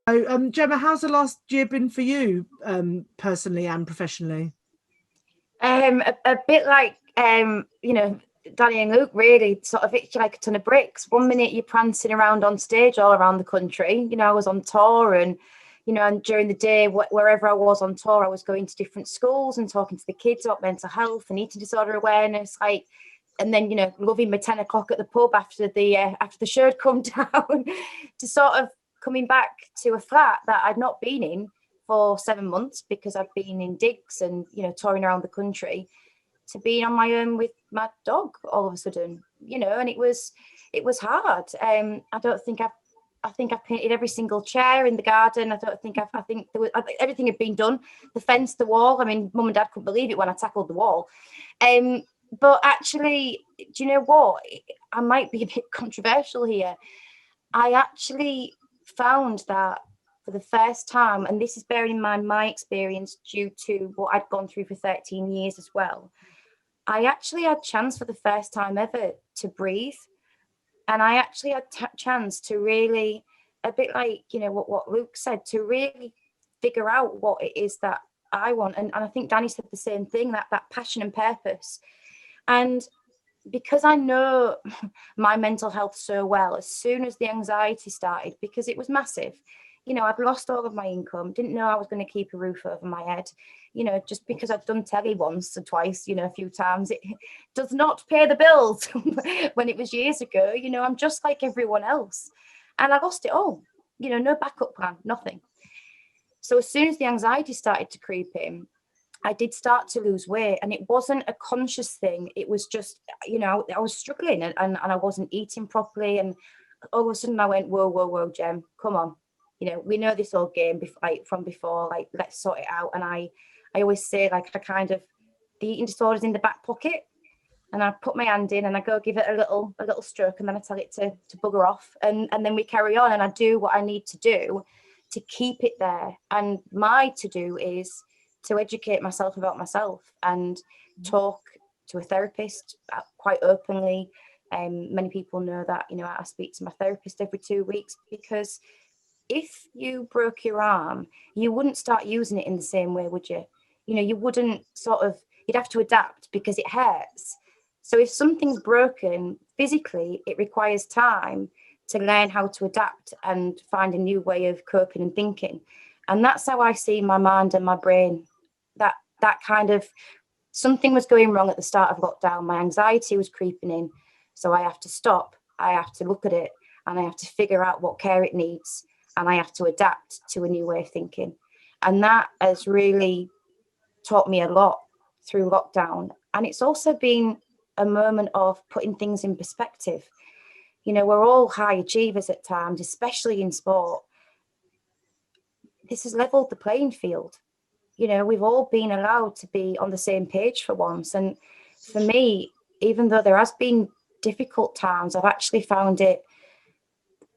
Oh, Gemma, how's the last year been for you, personally and professionally? A bit like Danny and Luke, really sort of hit you like a ton of bricks. One minute you're prancing around on stage all around the country. I was on tour, and and during the day, wherever I was on tour, I was going to different schools and talking to the kids about mental health and eating disorder awareness, and then loving my 10 o'clock at the pub after the show had come down, to sort of coming back to a flat that I'd not been in for 7 months because I've been in digs and touring around the country, to being on my own with my dog all of a sudden, and it was hard. I think I've painted every single chair in the garden. I think everything had been done. The fence, the wall. I mean, Mum and Dad couldn't believe it when I tackled the wall. But actually, do you know what? I might be a bit controversial here. I actually found that for the first time, and this is bearing in mind my experience due to what I'd gone through for 13 years as well, I actually had chance for the first time ever to breathe. And I actually had chance to really, a bit like, what Luke said, to really figure out what it is that I want. And I think Danny said the same thing, that passion and purpose. And because I know my mental health so well, as soon as the anxiety started, because it was massive, I'd lost all of my income, didn't know I was going to keep a roof over my head, just because I'd done telly once or twice, a few times, it does not pay the bills. When it was years ago, I'm just like everyone else. And I lost it all, no backup plan, nothing. So as soon as the anxiety started to creep in, I did start to lose weight, and it wasn't a conscious thing. It was just, I was struggling and I wasn't eating properly. And all of a sudden I went, whoa, Jem, come on. We know this old game from before, let's sort it out. And I always say, I kind of, the eating disorder's in the back pocket, and I put my hand in and I go give it a little stroke, and then I tell it to bugger off. And then we carry on, and I do what I need to do to keep it there. And my to-do is to educate myself about myself and talk to a therapist quite openly. Many people know that, I speak to my therapist every 2 weeks, because if you broke your arm, you wouldn't start using it in the same way, would you? You wouldn't you'd have to adapt because it hurts. So if something's broken physically, it requires time to learn how to adapt and find a new way of coping and thinking. And that's how I see my mind and my brain. That kind of, something was going wrong at the start of lockdown. My anxiety was creeping in. So I have to stop. I have to look at it, and I have to figure out what care it needs. And I have to adapt to a new way of thinking. And that has really taught me a lot through lockdown. And it's also been a moment of putting things in perspective. We're all high achievers at times, especially in sport. This has leveled the playing field. We've all been allowed to be on the same page for once. And for me, even though there has been difficult times, I've actually found it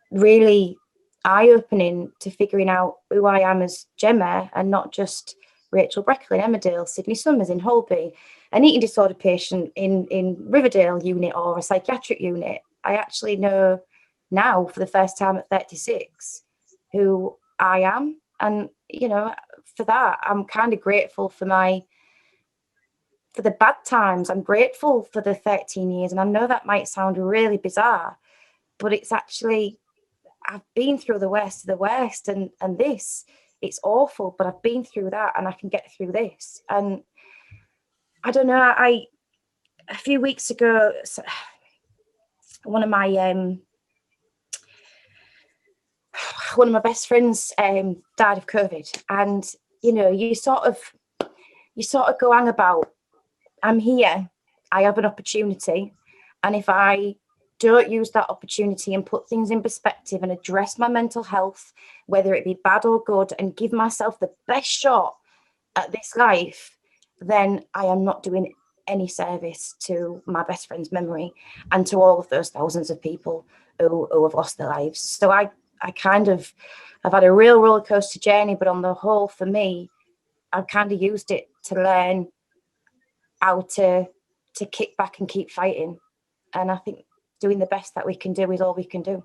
really eye-opening to figuring out who I am as Gemma, and not just Rachel Breckle in Emmerdale, Sydney Summers in Holby, an eating disorder patient in Riverdale unit or a psychiatric unit. I actually know now, for the first time at 36, who I am. And, for that, I'm kind of grateful for the bad times. I'm grateful for the 13 years. And I know that might sound really bizarre, but it's actually, I've been through the worst of the worst, and this, it's awful, but I've been through that, and I can get through this. And I don't know, a few weeks ago, one of my best friends died of COVID, and you sort of go on about, I'm here, I have an opportunity, and if I don't use that opportunity and put things in perspective and address my mental health, whether it be bad or good, and give myself the best shot at this life, then I am not doing any service to my best friend's memory and to all of those thousands of people who have lost their lives. So I've had a real roller coaster journey, but on the whole, for me, I've kind of used it to learn how to kick back and keep fighting. And I think doing the best that we can do is all we can do.